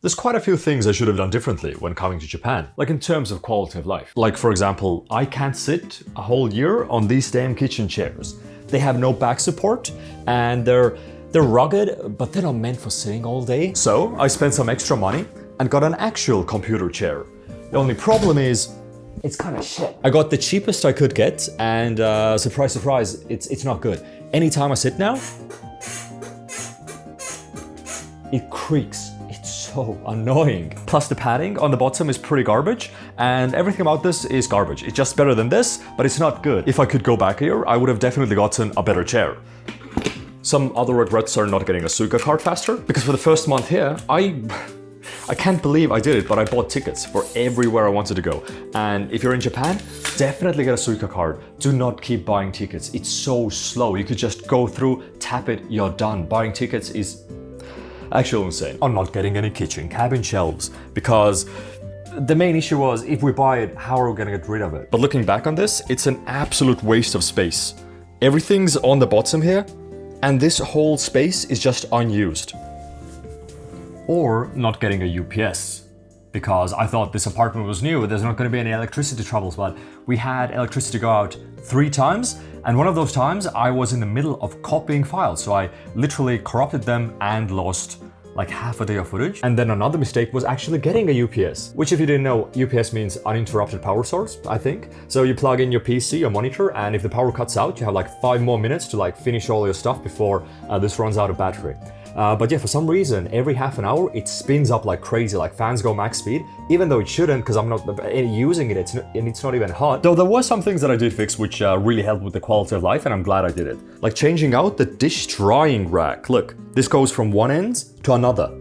There's quite a few things I should have done differently when coming to Japan, like in terms of quality of life. Like for example, I can't sit a whole year on these damn kitchen chairs. They have no back support and they're rugged, but they're not meant for sitting all day. So I spent some extra money and got an actual computer chair. The only problem is, it's kind of shit. I got the cheapest I could get and surprise, surprise, it's not good. Anytime I sit now, it creaks. It's so annoying. Plus the padding on the bottom is pretty garbage and everything about this is garbage. It's just better than this, but it's not good. If I could go back here, I would have definitely gotten a better chair. Some other regrets are not getting a Suica card faster, because for the first month here, I can't believe I did it, but I bought tickets for everywhere I wanted to go. And if you're in Japan, definitely get a Suica card. Do not keep buying tickets. It's so slow. You could just go through, tap it, you're done. Buying tickets is actually insane. I'm not getting any kitchen cabin shelves because the main issue was, if we buy it, how are we gonna get rid of it? But looking back on this, it's an absolute waste of space. Everything's on the bottom here, and this whole space is just unused. Or not getting a UPS, because I thought this apartment was new, there's not going to be any electricity troubles, but we had electricity go out 3 times, and one of those times I was in the middle of copying files, so I literally corrupted them and lost like half a day of footage. And then another mistake was actually getting a UPS, which if you didn't know, UPS means uninterrupted power source, I think. So you plug in your PC or monitor, and if the power cuts out, you have like 5 more minutes to like finish all your stuff before this runs out of battery. But yeah, for some reason, every half an hour, it spins up like crazy, like fans go max speed, even though it shouldn't, because I'm not using it, and it's not even hot. Though there were some things that I did fix which really helped with the quality of life, and I'm glad I did it. Like changing out the dish drying rack. Look, this goes from one end to another.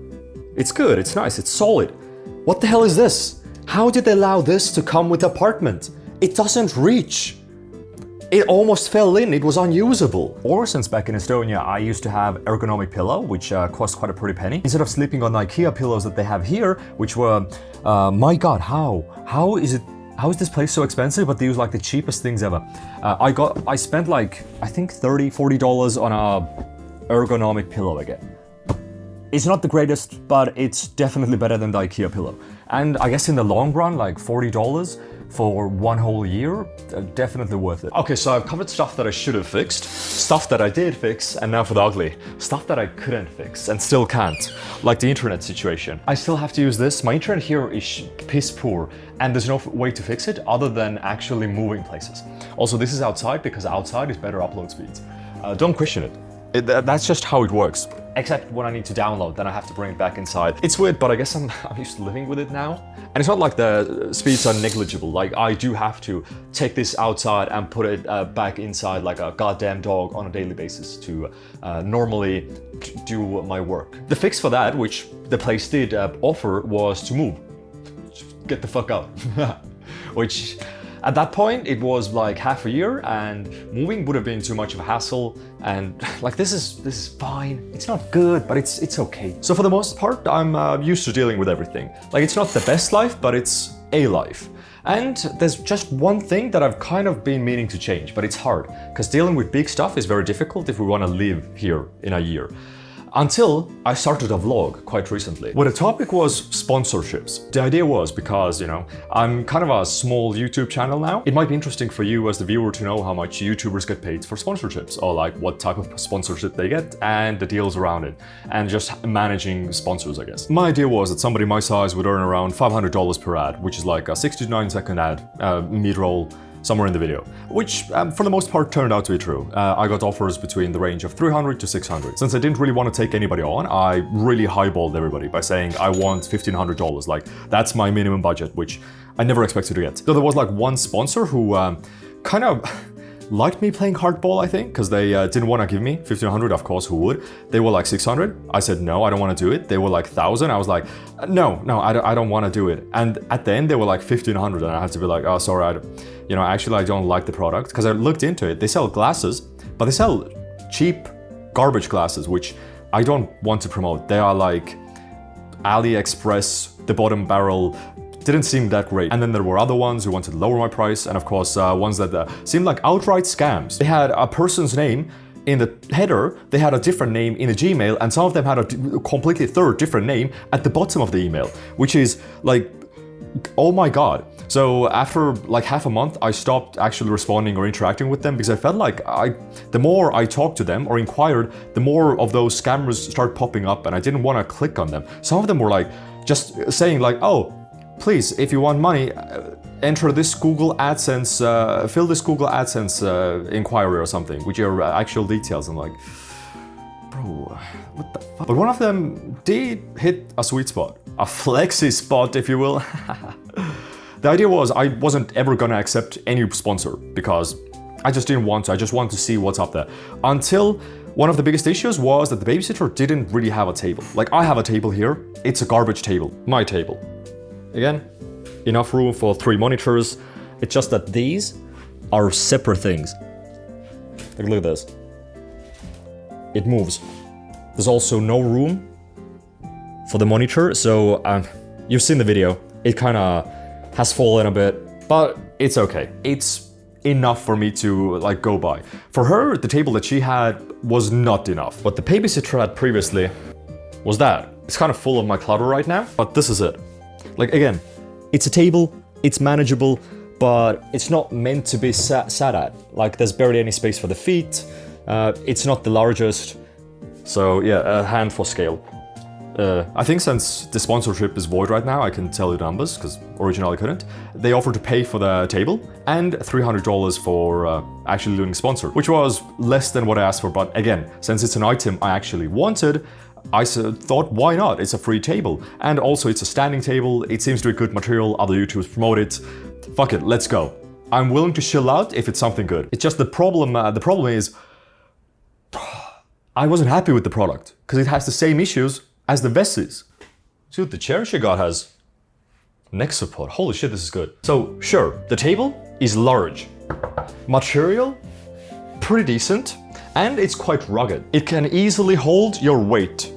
It's good, it's nice, it's solid. What the hell is this? How did they allow this to come with the apartment? It doesn't reach. It almost fell in, it was unusable. Or since back in Estonia, I used to have ergonomic pillow, which cost quite a pretty penny. Instead of sleeping on the IKEA pillows that they have here, which were, my God, how is this place so expensive? But they use like the cheapest things ever. I spent like, I think $30-40 on a ergonomic pillow again. It's not the greatest, but it's definitely better than the IKEA pillow. And I guess in the long run, like $40 for one whole year, definitely worth it. Okay, so I've covered stuff that I should have fixed, stuff that I did fix, and now for the ugly. Stuff that I couldn't fix and still can't, like the internet situation. I still have to use this. My internet here is piss poor, and there's no way to fix it other than actually moving places. Also, this is outside because outside is better upload speeds. Don't question it. That's just how it works. Except when I need to download, then I have to bring it back inside. It's weird, but I guess I'm used to living with it now. And it's not like the speeds are negligible. Like, I do have to take this outside and put it back inside like a goddamn dog on a daily basis to normally do my work. The fix for that, which the place did offer, was to move. Just get the fuck out. Which, at that point, it was like half a year, and moving would have been too much of a hassle. And like, this is fine. It's not good, but it's okay. So for the most part, I'm used to dealing with everything. Like, it's not the best life, but it's a life. And there's just one thing that I've kind of been meaning to change, but it's hard, because dealing with big stuff is very difficult if we want to live here in a year. Until I started a vlog quite recently, where the topic was sponsorships. The idea was because, you know, I'm kind of a small YouTube channel now. It might be interesting for you as the viewer to know how much YouTubers get paid for sponsorships, or like what type of sponsorship they get and the deals around it, and just managing sponsors, I guess. My idea was that somebody my size would earn around $500 per ad, which is like a 69 second ad, mid-roll, somewhere in the video, which for the most part turned out to be true. I got offers between the range of 300 to 600. Since I didn't really want to take anybody on, I really highballed everybody by saying I want $1,500. Like, that's my minimum budget, which I never expected to get. So there was like one sponsor who kind of liked me playing hardball, I think, because they didn't want to give me $1,500. Of course, who would? They were like 600. I said, no, I don't want to do it. They were like 1,000. I was like, no, I don't want to do it. And at the end, they were like 1,500, and I had to be like, oh, sorry, actually, I don't like the product, because I looked into it. They sell glasses, but they sell cheap garbage glasses, which I don't want to promote. They are like AliExpress, the bottom barrel. Didn't seem that great. And then there were other ones who wanted to lower my price, and of course ones that seemed like outright scams. They had a person's name in the header, they had a different name in the Gmail, and some of them had a completely different name at the bottom of the email, which is like, oh my god. So after like half a month, I stopped actually responding or interacting with them because I felt like the more I talked to them or inquired, the more of those scammers start popping up, and I didn't want to click on them. Some of them were like just saying like, oh, please, if you want money, enter this Google AdSense, fill this Google AdSense inquiry or something with your actual details. I'm like, bro, what the fuck? But one of them did hit a sweet spot, a flexi spot, if you will. The idea was I wasn't ever gonna accept any sponsor because I just didn't want to. I just wanted to see what's up there. Until one of the biggest issues was that the babysitter didn't really have a table. Like, I have a table here. It's a garbage table, my table. Again, enough room for 3 monitors. It's just that these are separate things. Like, look at this. It moves. There's also no room for the monitor, so you've seen the video. It kind of has fallen a bit, but it's okay. It's enough for me to like go by. For her, the table that she had was not enough. What the babysitter had previously was that. It's kind of full of my clutter right now, but this is it. Like, again, it's a table, it's manageable, but it's not meant to be sat at. Like, there's barely any space for the feet. It's not the largest. So yeah, a hand for scale. I think since the sponsorship is void right now, I can tell you the numbers, because originally I couldn't. They offered to pay for the table and $300 for actually doing sponsor, which was less than what I asked for. But again, since it's an item I actually wanted, I thought, why not? It's a free table. And also it's a standing table. It seems to be good material. Other YouTubers promote it. Fuck it, let's go. I'm willing to chill out if it's something good. It's just the problem is I wasn't happy with the product because it has the same issues as the Vessis. Dude, the chair she got has neck support. Holy shit, this is good. So sure, the table is large. Material, pretty decent, and it's quite rugged. It can easily hold your weight.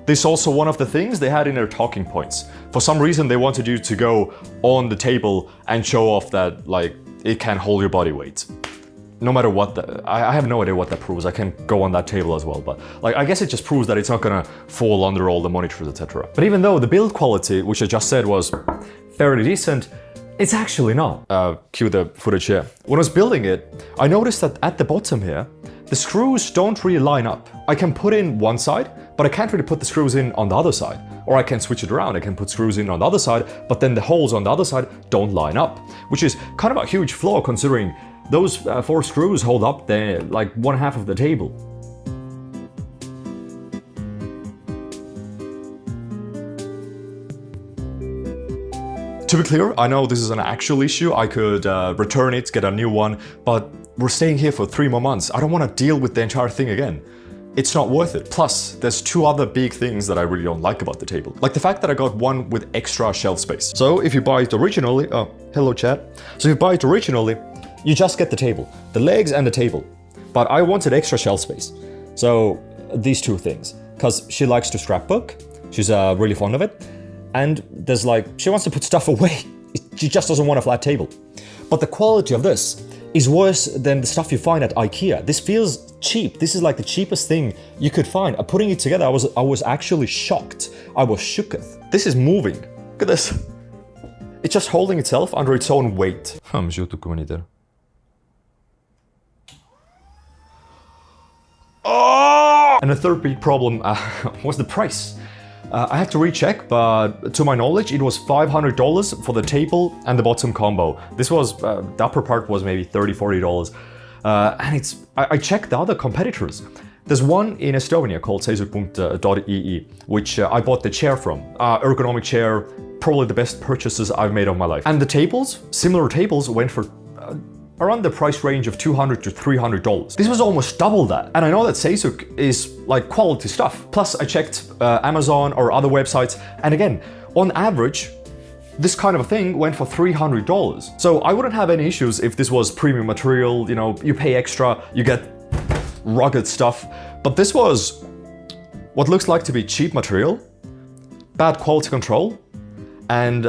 This is also one of the things they had in their talking points. For some reason, they wanted you to go on the table and show off that like it can hold your body weight. No matter what, I have no idea what that proves. I can go on that table as well, but like I guess it just proves that it's not gonna fall under all the monitors, etc. But even though the build quality, which I just said was fairly decent, it's actually not. Cue the footage here. When I was building it, I noticed that at the bottom here, the screws don't really line up. I can put in one side, but I can't really put the screws in on the other side. Or I can switch it around. I can put screws in on the other side, but then the holes on the other side don't line up, which is kind of a huge flaw considering those 4 screws hold up the like 1/2 of the table. To be clear, I know this is an actual issue. I could return it, get a new one, but we're staying here for 3 more months. I don't want to deal with the entire thing again. It's not worth it. Plus, there's 2 other big things that I really don't like about the table. Like the fact that I got one with extra shelf space. So if you buy it originally, oh, hello chat. So if you buy it originally, you just get the table, the legs and the table. But I wanted extra shelf space. So these 2 things, because she likes to scrapbook, she's really fond of it. And there's like, she wants to put stuff away. She just doesn't want a flat table. But the quality of this is worse than the stuff you find at IKEA. This feels cheap. This is like the cheapest thing you could find. Putting it together, I was actually shocked. I was shooketh. This is moving. Look at this. It's just holding itself under its own weight. Oh! And the third big problem was the price. I have to recheck, but to my knowledge, it was $500 for the table and the bottom combo. This was, the upper part was maybe $30, $40. And I checked the other competitors. There's one in Estonia called seisuk.ee, which I bought the chair from. Ergonomic chair, probably the best purchases I've made of my life. And the tables, similar tables, went for around the price range of $200 to $300. This was almost double that. And I know that Seisuk is like quality stuff. Plus I checked Amazon or other websites. And again, on average, this kind of a thing went for $300. So I wouldn't have any issues if this was premium material, you know, you pay extra, you get rugged stuff. But this was what looks like to be cheap material, bad quality control, and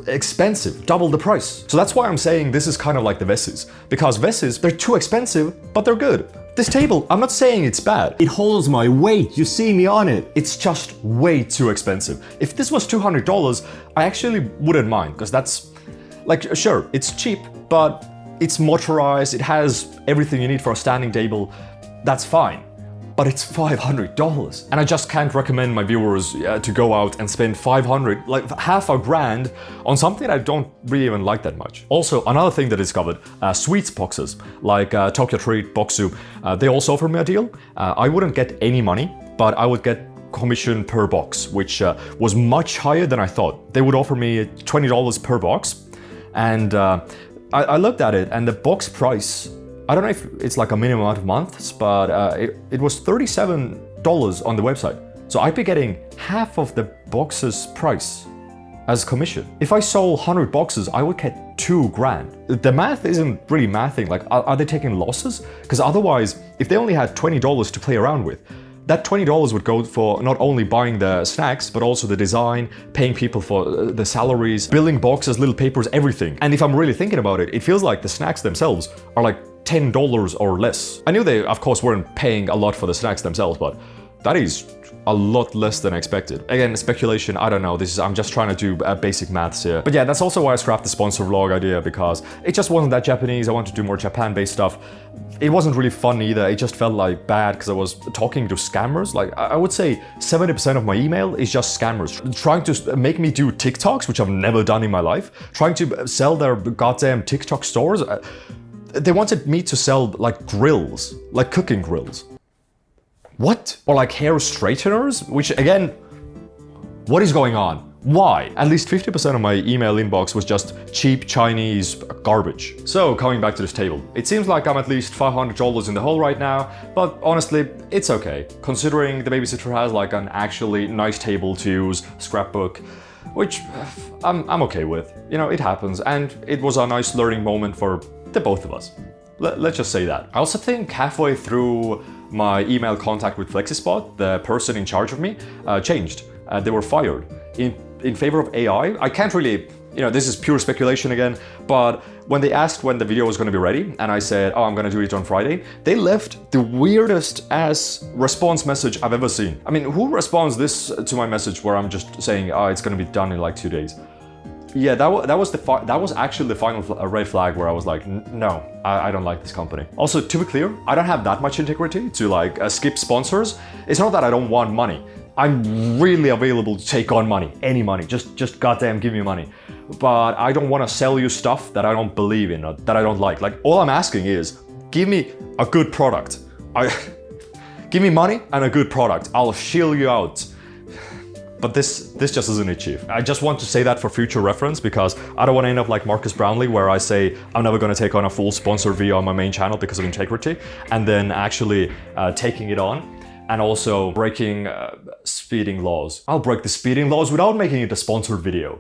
expensive, double the price. So that's why I'm saying this is kind of like the Vesis, because Vesis, they're too expensive, but they're good. This table, I'm not saying it's bad. It holds my weight, you see me on it. It's just way too expensive. If this was $200, I actually wouldn't mind, because that's, like, sure, it's cheap, but it's motorized, it has everything you need for a standing table, that's fine. But it's $500. And I just can't recommend my viewers to go out and spend $500, like half a grand, on something I don't really even like that much. Also, another thing that I discovered, sweets boxes, like Tokyo Treat, Boxu, they also offered me a deal. I wouldn't get any money, but I would get commission per box, which was much higher than I thought. They would offer me $20 per box, and I looked at it, and the box price, I don't know if it's like a minimum amount of months, but it was $37 on the website. So I'd be getting half of the box's price as commission. If I sold 100 boxes, I would get 2 grand. The math isn't really mathing, like are they taking losses? Because otherwise, if they only had $20 to play around with, that $20 would go for not only buying the snacks, but also the design, paying people for the salaries, billing boxes, little papers, everything. And if I'm really thinking about it, it feels like the snacks themselves are like $10 or less. I knew they, of course, weren't paying a lot for the snacks themselves, but that is a lot less than expected. Again, speculation, I don't know, I'm just trying to do basic maths here. But yeah, that's also why I scrapped the sponsor vlog idea, because it just wasn't that Japanese. I wanted to do more Japan-based stuff. It wasn't really fun either. It just felt like bad because I was talking to scammers. Like, I would say 70% of my email is just scammers trying to make me do TikToks, which I've never done in my life, trying to sell their goddamn TikTok stores. They wanted me to sell like grills, like cooking grills. What? Or like hair straighteners, which again, what is going on? Why? At least 50% of my email inbox was just cheap Chinese garbage. So coming back to this table, it seems like I'm at least $500 in the hole right now, but honestly, it's okay, considering the babysitter has like an actually nice table to use, scrapbook, which I'm okay with. You know, it happens, and it was a nice learning moment for the both of us. Let's just say that. I also think halfway through my email contact with FlexiSpot, the person in charge of me changed. They were fired in favor of AI. I can't really, you know, this is pure speculation again, but when they asked when the video was going to be ready, and I said, oh, I'm going to do it on Friday, they left the weirdest ass response message I've ever seen. I mean, who responds this to my message where I'm just saying, oh, it's going to be done in like 2 days? Yeah, that was actually the final red flag where I was like, no, I don't like this company. Also, to be clear, I don't have that much integrity to like skip sponsors. It's not that I don't want money. I'm really available to take on money, any money, just goddamn give me money. But I don't want to sell you stuff that I don't believe in or that I don't like. Like, all I'm asking is, give me a good product. Give me money and a good product. I'll shill you out. But this just isn't achieved. I just want to say that for future reference, because I don't want to end up like Marcus Brownlee, where I say I'm never going to take on a full sponsored video on my main channel because of integrity, and then actually taking it on and also breaking speeding laws. I'll break the speeding laws without making it a sponsored video.